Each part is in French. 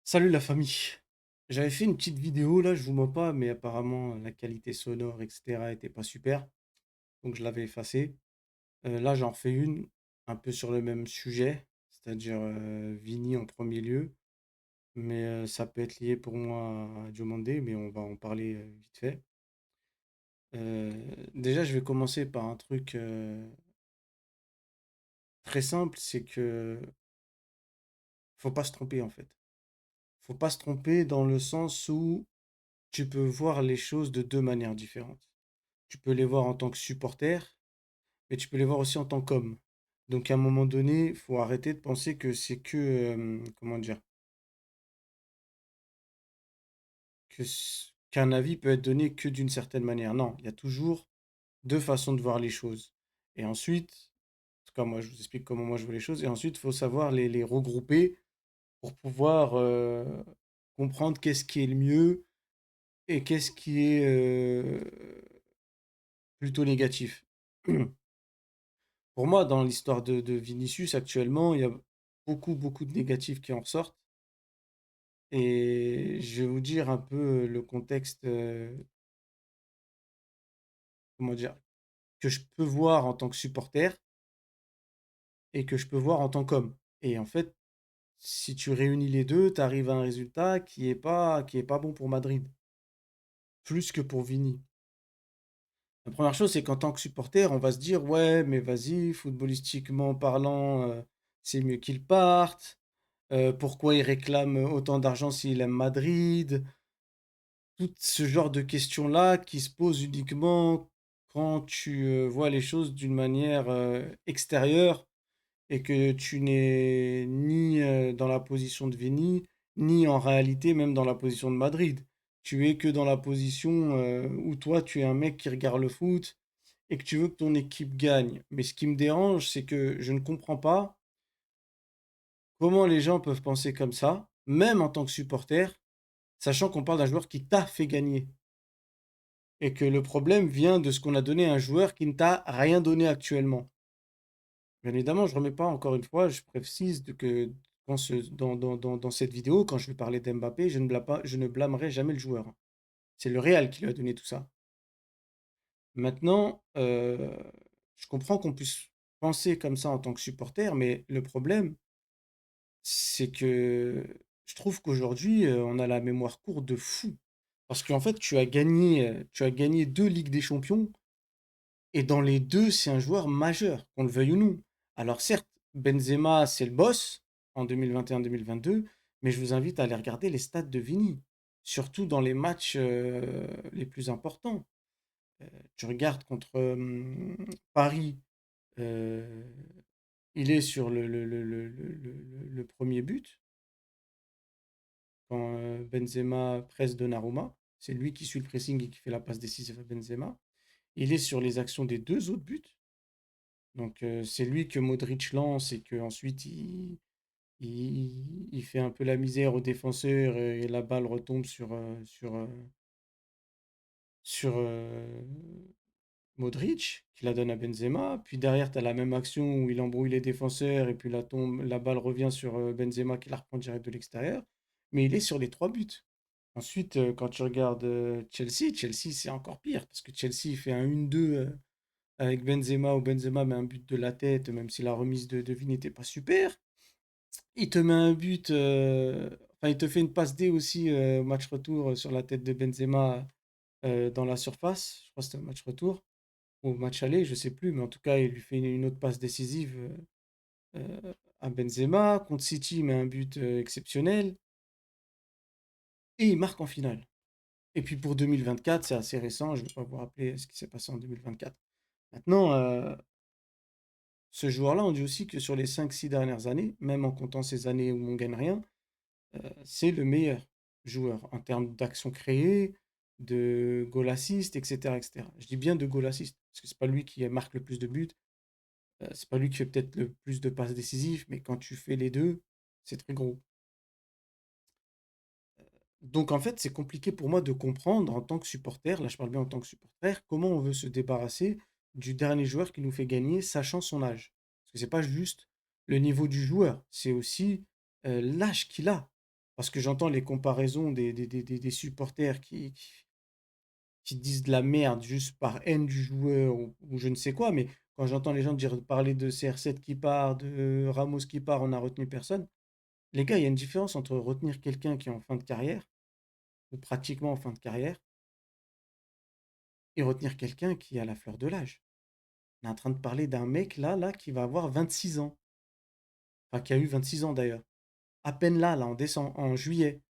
Salut la famille. J'avais fait une petite vidéo là, je vous mens pas, mais apparemment la qualité sonore, etc. était pas super, donc je l'avais effacée. Là, j'en refais une, un peu sur le même sujet, c'est-à-dire Vini en premier lieu, mais ça peut être lié pour moi à Diomandé, mais on va en parler vite fait. Déjà, je vais commencer par un truc très simple, c'est que faut pas se tromper en fait. Faut pas se tromper dans le sens où tu peux voir les choses de deux manières différentes. Tu peux les voir en tant que supporter, mais tu peux les voir aussi en tant qu'homme. Donc à un moment donné, il faut arrêter de penser que c'est que, comment dire, qu'un avis peut être donné que d'une certaine manière. Non, il y a toujours deux façons de voir les choses. Et ensuite, en tout cas moi je vous explique comment moi je vois les choses, et ensuite il faut savoir les regrouper pour pouvoir comprendre qu'est-ce qui est le mieux et qu'est-ce qui est plutôt négatif. Pour moi, dans l'histoire de Vinicius actuellement, il y a beaucoup de négatifs qui en ressortent. Et je vais vous dire un peu le contexte, comment dire, que je peux voir en tant que supporter et que je peux voir en tant qu'homme. Et en fait, si tu réunis les deux, tu arrives à un résultat qui est pas bon pour Madrid, plus que pour Vini. La première chose, c'est qu'en tant que supporter, on va se dire, ouais, mais vas-y, footballistiquement parlant, c'est mieux qu'il parte. Pourquoi il réclame autant d'argent s'il aime Madrid? Tout ce genre de questions-là qui se posent uniquement quand tu vois les choses d'une manière extérieure et que tu n'es ni dans la position de Vini, ni en réalité même dans la position de Madrid. Tu es que dans la position où toi, tu es un mec qui regarde le foot et que tu veux que ton équipe gagne. Mais ce qui me dérange, c'est que je ne comprends pas comment les gens peuvent penser comme ça, même en tant que supporter, sachant qu'on parle d'un joueur qui t'a fait gagner. Et que le problème vient de ce qu'on a donné à un joueur qui ne t'a rien donné actuellement. Bien évidemment, je ne remets pas, encore une fois, je précise que dans cette vidéo, quand je vais parler d'Mbappé, je ne blâmerai jamais le joueur. C'est le Real qui lui a donné tout ça. Maintenant, je comprends qu'on puisse penser comme ça en tant que supporter, mais le problème, c'est que je trouve qu'aujourd'hui, on a la mémoire courte de fou. Parce qu'en fait, tu as gagné 2 Ligues des Champions. Et dans les deux, c'est un joueur majeur, qu'on le veuille ou non. Alors certes, Benzema, c'est le boss en 2021-2022, mais je vous invite à aller regarder les stats de Vini, surtout dans les matchs les plus importants. Euh, Tu regardes contre Paris, euh, il est sur le premier but, quand Benzema presse Donnarumma. C'est lui qui suit le pressing et qui fait la passe décisive à Benzema. Il est sur les actions des deux autres buts. Donc c'est lui que Modric lance et qu'ensuite il fait un peu la misère aux défenseurs et la balle retombe sur Modric, qui la donne à Benzema. Puis derrière, tu as la même action où il embrouille les défenseurs et puis la balle revient sur Benzema qui la reprend direct de l'extérieur. Mais il est sur les trois buts. Ensuite, quand tu regardes Chelsea, c'est encore pire parce que Chelsea fait un 1-2 avec Benzema où Benzema met un but de la tête, même si la remise de Vini n'était pas super. Il te met un but, enfin, il te fait une passe D aussi au match retour sur la tête de Benzema dans la surface. Je crois que c'était un match retour ou au match aller, je sais plus, mais en tout cas, il lui fait une autre passe décisive à Benzema. Contre City, il met un but exceptionnel et il marque en finale. Et puis pour 2024, c'est assez récent, je ne vais pas vous rappeler ce qui s'est passé en 2024. Maintenant, ce joueur-là, on dit aussi que sur les 5 6 dernières années, même en comptant ces années où on gagne rien, c'est le meilleur joueur en termes d'actions créées, de goal assist, etc., etc. Je dis bien de goal assist, parce que c'est pas lui qui marque le plus de buts, c'est pas lui qui fait peut-être le plus de passes décisives, mais quand tu fais les deux, c'est très gros. Donc en fait, c'est compliqué pour moi de comprendre en tant que supporter, là je parle bien en tant que supporter, comment on veut se débarrasser du dernier joueur qui nous fait gagner, sachant son âge. Parce que c'est pas juste le niveau du joueur, c'est aussi l'âge qu'il a. parce que j'entends les comparaisons des supporters qui disent de la merde juste par haine du joueur ou je ne sais quoi, mais quand j'entends les gens dire parler de CR7 qui part, de Ramos qui part, on n'a retenu personne. Les gars, il y a une différence entre retenir quelqu'un qui est en fin de carrière, ou pratiquement en fin de carrière, et retenir quelqu'un qui est à la fleur de l'âge. On est en train de parler d'un mec là, qui va avoir 26 ans. Enfin, qui a eu 26 ans d'ailleurs. À peine là, en décembre, en juillet.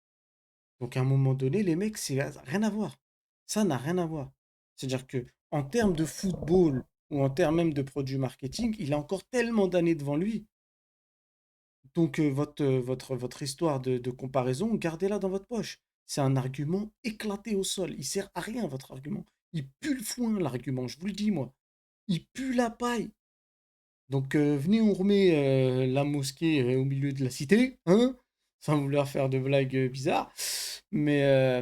Donc à un moment donné, les mecs, c'est rien à voir. Ça n'a rien à voir. C'est-à-dire que en termes de football ou en termes même de produits marketing, il a encore tellement d'années devant lui. Donc votre histoire de comparaison, gardez-la dans votre poche. C'est un argument éclaté au sol. Il sert à rien, votre argument. Il pue le foin, l'argument, je vous le dis, moi. Il pue la paille. Donc venez, on remet la mosquée au milieu de la cité, hein, sans vouloir faire de blagues bizarres. Mais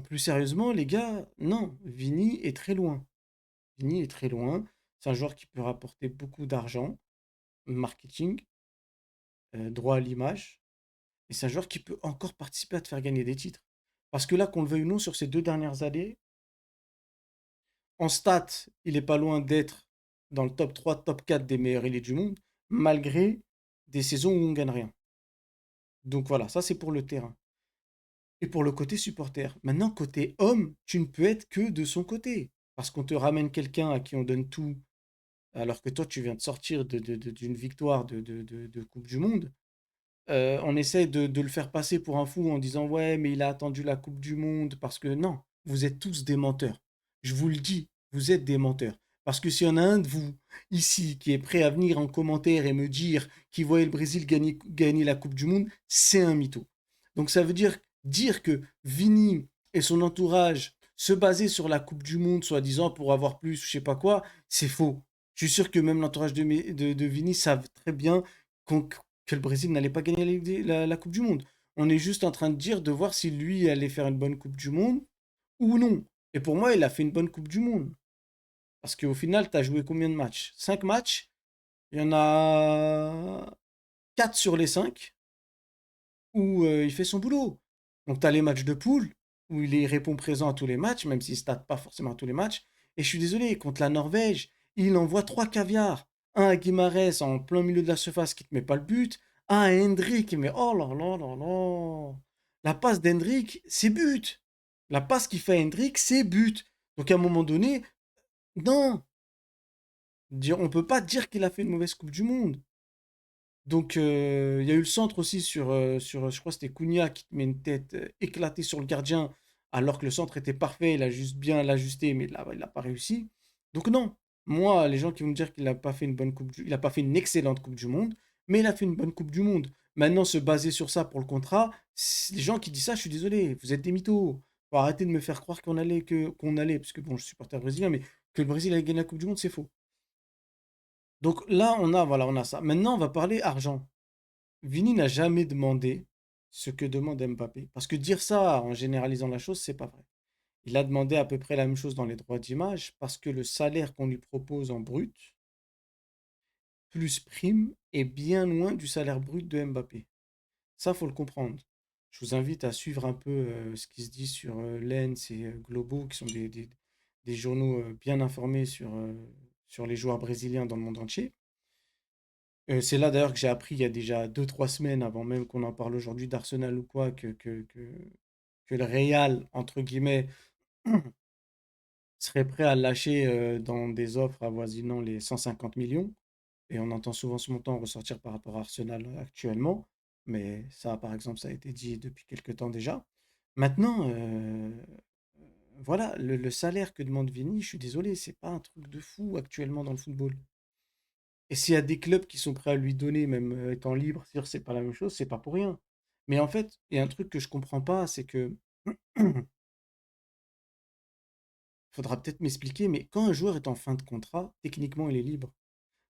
plus sérieusement, les gars, non, Vini est très loin. Vini est très loin. C'est un joueur qui peut rapporter beaucoup d'argent, marketing, droit à l'image. Et c'est un joueur qui peut encore participer à te faire gagner des titres. Parce que là, qu'on le veuille ou non, sur ces 2 dernières années, en stats, il est pas loin d'être dans le top 3, top 4 des meilleurs ailiers du monde, malgré des saisons où on gagne rien. Donc voilà, ça c'est pour le terrain. Et pour le côté supporter. Maintenant, côté homme, tu ne peux être que de son côté. Parce qu'on te ramène quelqu'un à qui on donne tout, alors que toi, tu viens de sortir d'une victoire de Coupe du Monde. On essaie de le faire passer pour un fou en disant ouais, mais il a attendu la Coupe du Monde. Parce que non, vous êtes tous des menteurs. Je vous le dis, vous êtes des menteurs. Parce que s'il y en a un de vous ici qui est prêt à venir en commentaire et me dire qu'il voyait le Brésil gagner la Coupe du Monde, c'est un mytho. Donc ça veut dire que Vini et son entourage se basaient sur la Coupe du Monde, soi-disant pour avoir plus, je sais pas quoi, c'est faux. Je suis sûr que même l'entourage de Vini savent très bien qu'on que le Brésil n'allait pas gagner la Coupe du Monde. On est juste en train de dire, de voir si lui allait faire une bonne Coupe du Monde ou non. Et pour moi, il a fait une bonne Coupe du Monde. Parce qu'au final, tu as joué combien de matchs? 5 matchs. Il y en a 4 sur les 5 où il fait son boulot. Donc tu as les matchs de poule, où répond présent à tous les matchs, même s'il ne stade pas forcément à tous les matchs. Et je suis désolé, contre la Norvège, il envoie 3 caviars. Un à Guimarães en plein milieu de la surface qui ne te met pas le but. Un à Hendrick, mais oh là là là là. La passe d'Hendrick, c'est but. La passe qu'il fait à Hendrick, c'est but. Donc à un moment donné, non. On ne peut pas dire qu'il a fait une mauvaise Coupe du Monde. Donc, il y a eu le centre aussi je crois que c'était Cunha qui met une tête éclatée sur le gardien, alors que le centre était parfait, il a juste bien l'ajusté, mais là, il n'a pas réussi. Donc non, moi, les gens qui vont me dire qu'il n'a pas fait il n'a pas fait une excellente Coupe du Monde, mais il a fait une bonne Coupe du Monde. Maintenant, se baser sur ça pour le contrat, les gens qui disent ça, je suis désolé, vous êtes des mythos. Faut arrêter de me faire croire qu'on allait, parce que bon, je suis supporter brésilien, mais que le Brésil allait gagner la Coupe du Monde, c'est faux. Donc là, voilà, on a ça. Maintenant, on va parler argent. Vini n'a jamais demandé ce que demande Mbappé. Parce que dire ça en généralisant la chose, c'est pas vrai. Il a demandé à peu près la même chose dans les droits d'image parce que le salaire qu'on lui propose en brut, plus prime, est bien loin du salaire brut de Mbappé. Ça, faut le comprendre. Je vous invite à suivre un peu ce qui se dit sur Lens et Globo, qui sont des journaux bien informés sur les joueurs brésiliens dans le monde entier. C'est là d'ailleurs que j'ai appris il y a déjà 2 3 semaines, avant même qu'on en parle aujourd'hui d'Arsenal ou quoi, que le Real, entre guillemets, serait prêt à lâcher dans des offres avoisinant les 150 millions. Et on entend souvent ce montant ressortir par rapport à Arsenal actuellement. Mais ça, par exemple, ça a été dit depuis quelque temps déjà. Maintenant, voilà, le salaire que demande Vini, je suis désolé, c'est pas un truc de fou actuellement dans le football. Et s'il y a des clubs qui sont prêts à lui donner, même étant libre, c'est-à-dire c'est pas la même chose, c'est pas pour rien. Mais en fait, il y a un truc que je comprends pas, c'est que faudra peut-être m'expliquer, mais quand un joueur est en fin de contrat, techniquement, il est libre.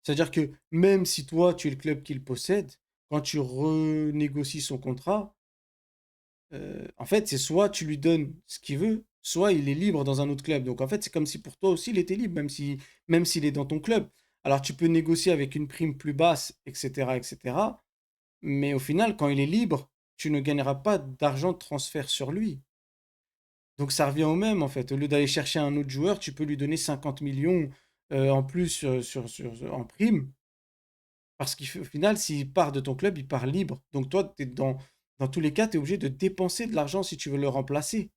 C'est-à-dire que même si toi, tu es le club qui le possède, quand tu renégocies son contrat, en fait, c'est soit tu lui donnes ce qu'il veut, soit il est libre dans un autre club. Donc en fait, c'est comme si pour toi aussi, il était libre, même s'il est dans ton club. Alors tu peux négocier avec une prime plus basse, etc., etc. Mais au final, quand il est libre, tu ne gagneras pas d'argent de transfert sur lui. Donc ça revient au même, en fait. Au lieu d'aller chercher un autre joueur, tu peux lui donner 50 millions en plus en prime. Parce qu'au final, s'il part de ton club, il part libre. Donc toi, dans tous les cas, tu es obligé de dépenser de l'argent si tu veux le remplacer.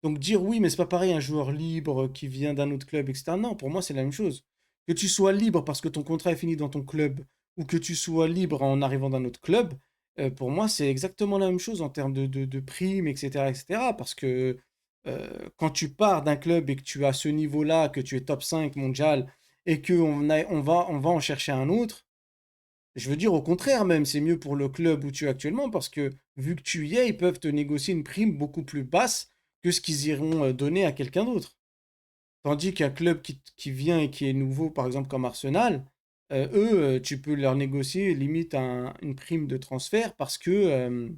Donc dire oui, mais c'est pas pareil, un joueur libre qui vient d'un autre club, etc. Non, pour moi, c'est la même chose. Que tu sois libre parce que ton contrat est fini dans ton club ou que tu sois libre en arrivant d'un autre club, pour moi, c'est exactement la même chose en termes de primes, etc., etc. Parce que quand tu pars d'un club et que tu as ce niveau-là, que tu es top 5 mondial et qu'on va en chercher un autre, je veux dire, au contraire même, c'est mieux pour le club où tu es actuellement parce que vu que tu y es, ils peuvent te négocier une prime beaucoup plus basse que ce qu'ils iront donner à quelqu'un d'autre. Tandis qu'un club qui vient et qui est nouveau, par exemple comme Arsenal, eux, tu peux leur négocier limite une prime de transfert parce que,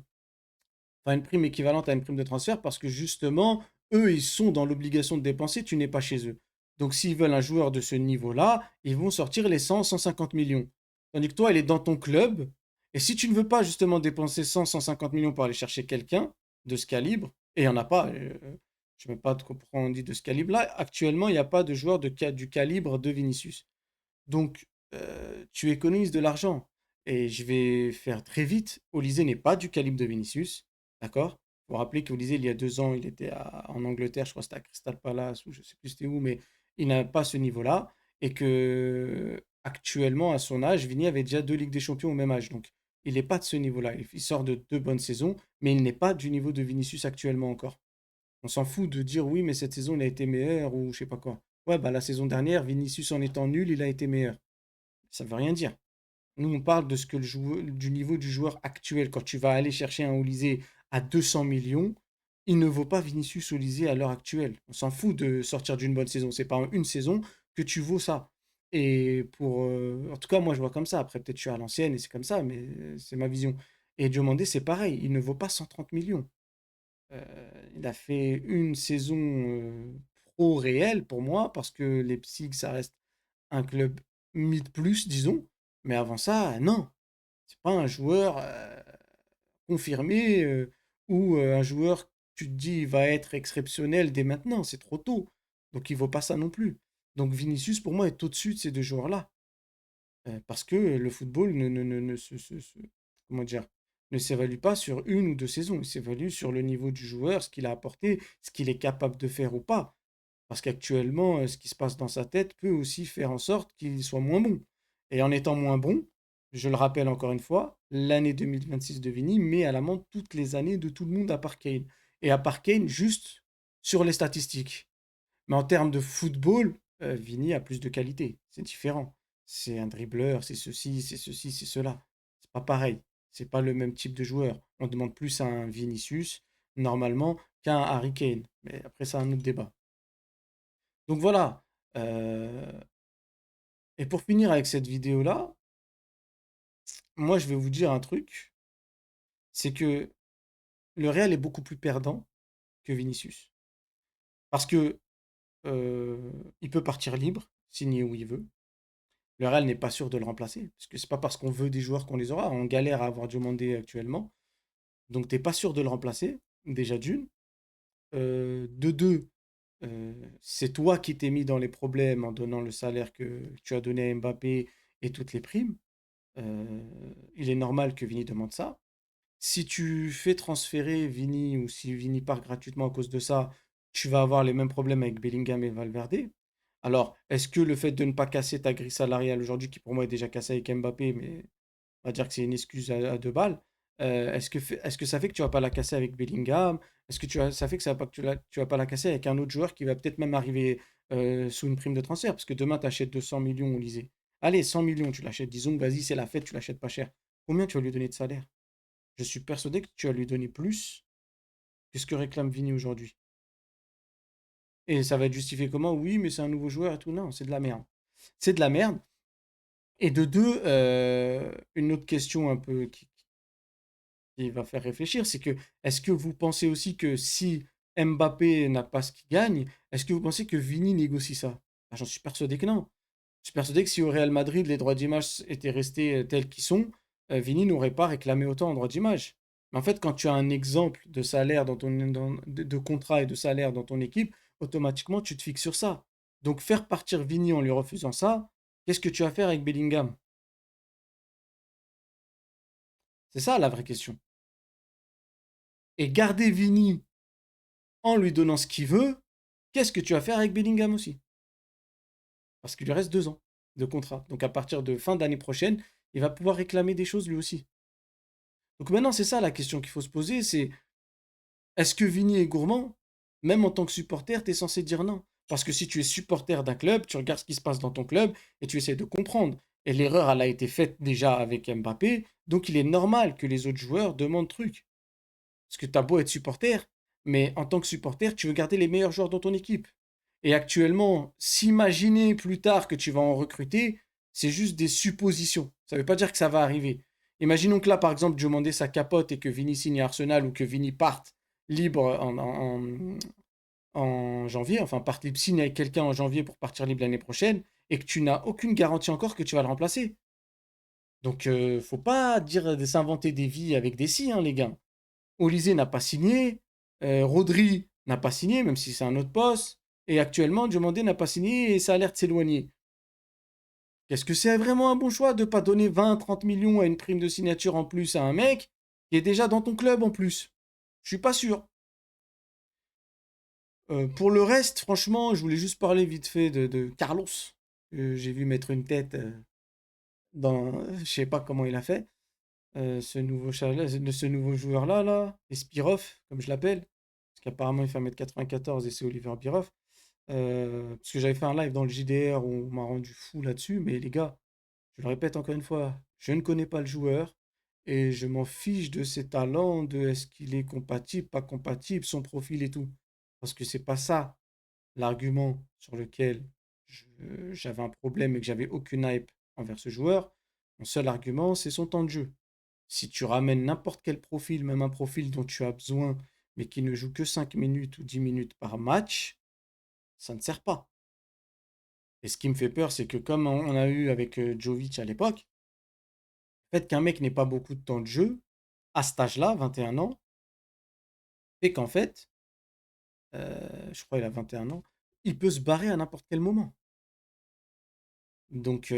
enfin une prime équivalente à une prime de transfert parce que justement, eux, ils sont dans l'obligation de dépenser, tu n'es pas chez eux. Donc s'ils veulent un joueur de ce niveau-là, ils vont sortir les 100-150 millions. Tandis que toi, elle est dans ton club, et si tu ne veux pas justement dépenser 100-150 millions pour aller chercher quelqu'un de ce calibre, et il n'y en a pas, je ne sais même pas de pourquoi on dit de ce calibre-là, actuellement, il n'y a pas de joueur du calibre de Vinicius. Donc, tu économises de l'argent. Et je vais faire très vite. Olysée n'est pas du calibre de Vinicius. D'accord? Vous vous rappeler qu'Olysée, il y a 2 ans, il était en Angleterre, je crois que c'était à Crystal Palace ou je ne sais plus c'était où, mais il n'a pas ce niveau-là. Et que actuellement, à son âge, Vini avait déjà 2 Ligues des Champions au même âge. Donc, il n'est pas de ce niveau-là. Il sort de 2 bonnes saisons, mais il n'est pas du niveau de Vinicius actuellement encore. On s'en fout de dire oui, mais cette saison, il a été meilleur ou je sais pas quoi. Ouais, bah la saison dernière, Vinicius en étant nul, il a été meilleur. Ça veut rien dire. Nous, on parle de ce que du niveau du joueur actuel. Quand tu vas aller chercher un Olysée à 200 millions, il ne vaut pas Vinicius Olysée à l'heure actuelle. On s'en fout de sortir d'une bonne saison. C'est pas en une saison que tu vaux ça. Et en tout cas, moi, je vois comme ça. Après, peut-être que je suis à l'ancienne et c'est comme ça, mais c'est ma vision. Et Diomandé, c'est pareil. Il ne vaut pas 130 millions. Il a fait une saison pro réelle pour moi, parce que Leipzig, ça reste un club mid plus, disons. Mais avant ça, non. C'est pas un joueur confirmé ou un joueur, tu te dis, il va être exceptionnel dès maintenant. C'est trop tôt. Donc il vaut pas ça non plus. Donc Vinicius, pour moi, est au-dessus de ces deux joueurs-là. Parce que le football comment dire, ne s'évalue pas sur 1 ou 2 saisons. Il s'évalue sur le niveau du joueur, ce qu'il a apporté, ce qu'il est capable de faire ou pas. Parce qu'actuellement, ce qui se passe dans sa tête peut aussi faire en sorte qu'il soit moins bon. Et en étant moins bon, je le rappelle encore une fois, l'année 2026 de Vini met à l'amende toutes les années de tout le monde à part Kane. Et à part Kane, juste sur les statistiques. Mais en termes de football, Vini a plus de qualité. C'est différent. C'est un dribbleur, c'est ceci, c'est ceci, c'est cela. C'est pas pareil. C'est pas le même type de joueur. On demande plus à un Vinicius, normalement, qu'à un Harry Kane. Mais après, c'est un autre débat. Donc voilà. Euh, Et pour finir avec cette vidéo-là, moi, je vais vous dire un truc. C'est que le Real est beaucoup plus perdant que Vinicius. Parce que il peut partir libre, signer où il veut. Le Real n'est pas sûr de le remplacer, parce que c'est pas parce qu'on veut des joueurs qu'on les aura. On galère à avoir demandé actuellement. Donc t'es pas sûr de le remplacer, déjà d'une. De deux, c'est toi qui t'es mis dans les problèmes en donnant le salaire que tu as donné à Mbappé et toutes les primes. Euh, il est normal que Vini demande ça. Si tu fais transférer Vini ou si Vini part gratuitement à cause de ça, tu vas avoir les mêmes problèmes avec Bellingham et Valverde. Alors, est-ce que le fait de ne pas casser ta grille salariale aujourd'hui, qui pour moi est déjà cassée avec Mbappé, mais on va dire que c'est une excuse à 2 balles, est-ce que ça fait que tu vas pas la casser avec Bellingham? Est-ce que ça fait que ça va pas, que tu vas pas la casser avec un autre joueur qui va peut-être même arriver sous une prime de transfert? Parce que demain, tu achètes 200 millions au Lisée. Allez, 100 millions, tu l'achètes. Disons que vas-y, c'est la fête, tu l'achètes pas cher. Combien tu vas lui donner de salaire? Je suis persuadé que tu vas lui donner plus que ce que réclame Vini aujourd'hui. Et ça va être justifié comment? Oui, mais c'est un nouveau joueur et tout. Non, c'est de la merde. C'est de la merde. Et de deux, une autre question un peu qui va faire réfléchir, c'est que est-ce que vous pensez aussi que si Mbappé n'a pas ce qu'il gagne, est-ce que vous pensez que Vini négocie ça? Ah, j'en suis persuadé que non. Je suis persuadé que si au Real Madrid, les droits d'image étaient restés tels qu'ils sont, Vini n'aurait pas réclamé autant en droits d'image. Mais en fait, quand tu as un exemple de salaire de contrat et de salaire dans ton équipe, automatiquement, tu te fixes sur ça. Donc, faire partir Vini en lui refusant ça, qu'est-ce que tu vas faire avec Bellingham? C'est ça la vraie question. Et garder Vini en lui donnant ce qu'il veut, qu'est-ce que tu vas faire avec Bellingham aussi? Parce qu'il lui reste 2 ans de contrat. Donc, à partir de fin d'année prochaine, il va pouvoir réclamer des choses lui aussi. Donc maintenant, c'est ça la question qu'il faut se poser, c'est est-ce que Vini est gourmand? Même en tant que supporter, tu es censé dire non. Parce que si tu es supporter d'un club, tu regardes ce qui se passe dans ton club et tu essaies de comprendre. Et l'erreur, elle a été faite déjà avec Mbappé, donc il est normal que les autres joueurs demandent truc. Parce que tu as beau être supporter, mais en tant que supporter, tu veux garder les meilleurs joueurs dans ton équipe. Et actuellement, s'imaginer plus tard que tu vas en recruter, c'est juste des suppositions. Ça ne veut pas dire que ça va arriver. Imaginons que là, par exemple, Joe Mandé sa capote et que Vini signe à Arsenal ou que Vini parte libre en janvier, enfin parte libre, signe avec quelqu'un en janvier pour partir libre l'année prochaine, et que tu n'as aucune garantie encore que tu vas le remplacer. Donc, faut pas dire s'inventer des vies avec des si, hein, les gars. Olysée n'a pas signé, Rodri n'a pas signé, même si c'est un autre poste, et actuellement, Diomandé n'a pas signé et ça a l'air de s'éloigner. Est-ce que c'est vraiment un bon choix de ne pas donner 20-30 millions à une prime de signature en plus à un mec qui est déjà dans ton club en plus? Je suis pas sûr. Pour le reste, franchement, je voulais juste parler vite fait de Carlos. J'ai vu mettre une tête dans. Je sais pas comment il a fait. Ce nouveau joueur-là, là, Espirov, comme je l'appelle. Parce qu'apparemment, il fait 1m94 et c'est Oliver Bierhoff. Parce que j'avais fait un live dans le JDR où on m'a rendu fou là-dessus. Mais les gars, je le répète encore une fois, je ne connais pas le joueur et je m'en fiche de ses talents, de est-ce qu'il est compatible, pas compatible, son profil et tout. Parce que c'est pas ça l'argument sur lequel j'avais un problème et que j'avais aucune hype envers ce joueur. Mon seul argument, c'est son temps de jeu. Si tu ramènes n'importe quel profil, même un profil dont tu as besoin, mais qui ne joue que 5 minutes ou 10 minutes par match, ça ne sert pas. Et ce qui me fait peur, c'est que comme on a eu avec Jovic à l'époque, le fait qu'un mec n'ait pas beaucoup de temps de jeu, à cet âge-là, 21 ans, fait qu'en fait, je crois qu'il a 21 ans, il peut se barrer à n'importe quel moment. Donc,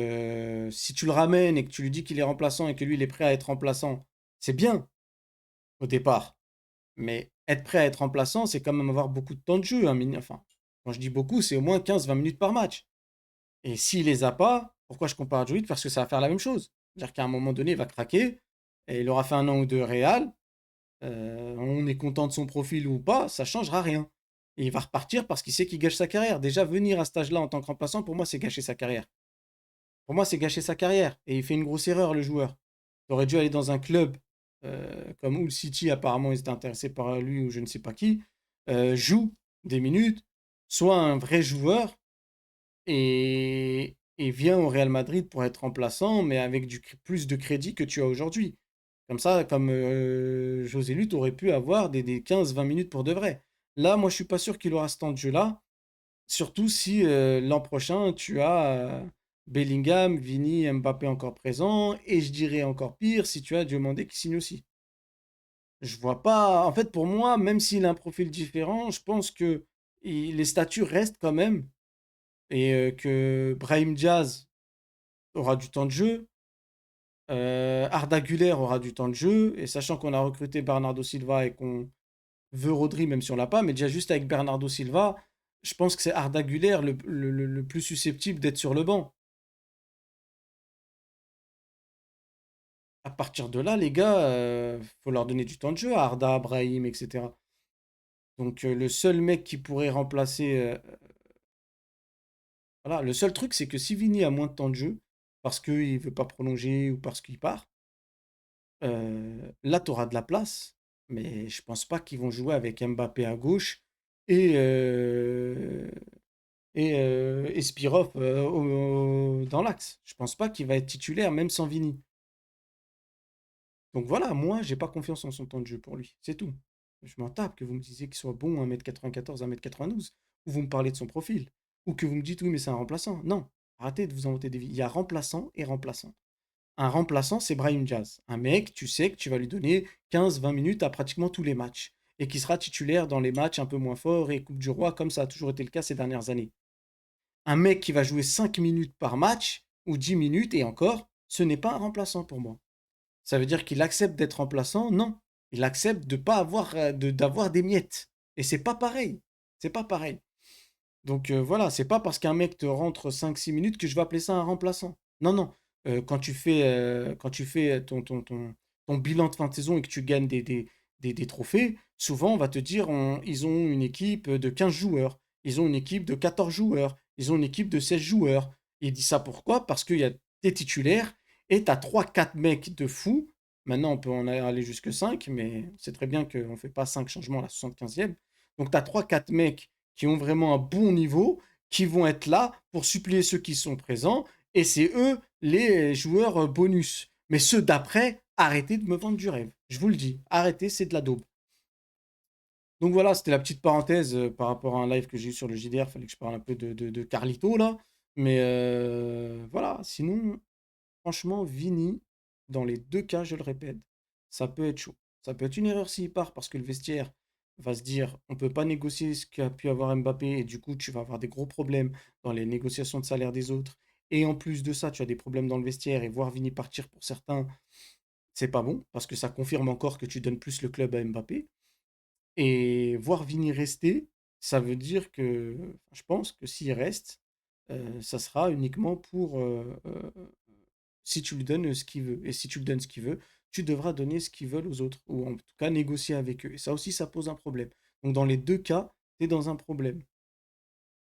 si tu le ramènes et que tu lui dis qu'il est remplaçant et que lui, il est prêt à être remplaçant, c'est bien au départ. Mais être prêt à être remplaçant, c'est quand même avoir beaucoup de temps de jeu. Enfin, quand je dis beaucoup, c'est au moins 15-20 minutes par match. Et s'il les a pas, pourquoi je compare à Jovic? Parce que ça va faire la même chose. C'est-à-dire qu'à un moment donné, il va craquer et il aura fait un an ou deux Real. On est content de son profil ou pas, ça changera rien. Et il va repartir parce qu'il sait qu'il gâche sa carrière. Déjà, venir à cet âge-là en tant que remplaçant, pour moi, c'est gâcher sa carrière. Pour moi, c'est gâcher sa carrière. Et il fait une grosse erreur, le joueur. Il aurait dû aller dans un club comme Hull City, apparemment, ils étaient intéressés par lui ou je ne sais pas qui. Joue des minutes, soit un vrai joueur et vient au Real Madrid pour être remplaçant, mais avec plus de crédit que tu as aujourd'hui. Comme ça, comme José Luth aurait pu avoir des 15-20 minutes pour de vrai. Là, moi, je suis pas sûr qu'il aura ce temps de jeu-là. Surtout si l'an prochain, tu as Bellingham, Vini, Mbappé encore présents. Et je dirais encore pire, si tu as Diomandé qui signe aussi. Je vois pas. En fait, pour moi, même s'il a un profil différent, je pense que les statuts restent quand même. Et que Brahim Diaz aura du temps de jeu. Arda Güler aura du temps de jeu. Et sachant qu'on a recruté Bernardo Silva et qu'on veut Rodri, même si on l'a pas, mais déjà juste avec Bernardo Silva, je pense que c'est Arda Güler le plus susceptible d'être sur le banc. À partir de là, les gars, faut leur donner du temps de jeu à Arda, Brahim, etc. Donc le seul mec qui pourrait remplacer, voilà, le seul truc, c'est que si Vini a moins de temps de jeu, parce qu'il veut pas prolonger ou parce qu'il part, là, tu auras de la place, mais je pense pas qu'ils vont jouer avec Mbappé à gauche et, euh, et Spirov dans l'axe. Je pense pas qu'il va être titulaire, même sans Vini. Donc voilà, moi, j'ai pas confiance en son temps de jeu pour lui. C'est tout. Je m'en tape que vous me disiez qu'il soit bon 1m94, 1m92, ou vous me parlez de son profil, ou que vous me dites oui, mais c'est un remplaçant. Non, arrêtez de vous inventer des vies. Il y a remplaçant et remplaçant. Un remplaçant, c'est Brahim Diaz. Un mec, tu sais que tu vas lui donner 15-20 minutes à pratiquement tous les matchs et qui sera titulaire dans les matchs un peu moins forts et Coupe du Roi, comme ça a toujours été le cas ces dernières années. Un mec qui va jouer 5 minutes par match ou 10 minutes et encore, ce n'est pas un remplaçant pour moi. Ça veut dire qu'il accepte d'être remplaçant? Non. Il accepte de pas avoir d'avoir des miettes. Et c'est pas pareil. C'est pas pareil. Donc voilà, c'est pas parce qu'un mec te rentre 5-6 minutes que je vais appeler ça un remplaçant. Non, non. Quand tu fais ton bilan de fin de saison et que tu gagnes des trophées, souvent on va te dire ils ont une équipe de 15 joueurs, ils ont une équipe de 14 joueurs, ils ont une équipe de 16 joueurs. Il dit ça pourquoi? Parce qu'il y a des titulaires et tu as 3-4 mecs de fous. Maintenant, on peut en aller jusque 5, mais c'est très bien qu'on ne fait pas 5 changements à la 75e. Donc tu as 3-4 mecs qui ont vraiment un bon niveau, qui vont être là pour suppléer ceux qui sont présents, et c'est eux les joueurs bonus. Mais ceux d'après, arrêtez de me vendre du rêve. Je vous le dis, arrêtez, c'est de la daube. Donc voilà, c'était la petite parenthèse par rapport à un live que j'ai eu sur le JDR. Il fallait que je parle un peu de Carlito là. Mais voilà, sinon, franchement, Vini, dans les deux cas, je le répète, ça peut être chaud. Ça peut être une erreur s'il part parce que le vestiaire va se dire on peut pas négocier ce qu'a pu avoir Mbappé et du coup tu vas avoir des gros problèmes dans les négociations de salaire des autres. Et en plus de ça, tu as des problèmes dans le vestiaire et voir Vini partir pour certains, c'est pas bon parce que ça confirme encore que tu donnes plus le club à Mbappé. Et voir Vini rester, ça veut dire que je pense que s'il reste, ça sera uniquement pour si tu lui donnes ce qu'il veut. Et si tu lui donnes ce qu'il veut, tu devras donner ce qu'ils veulent aux autres, ou en tout cas négocier avec eux. Et ça aussi, ça pose un problème. Donc dans les deux cas, tu es dans un problème.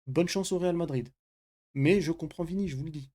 Bonne chance au Real Madrid. Mais je comprends Vini, je vous le dis.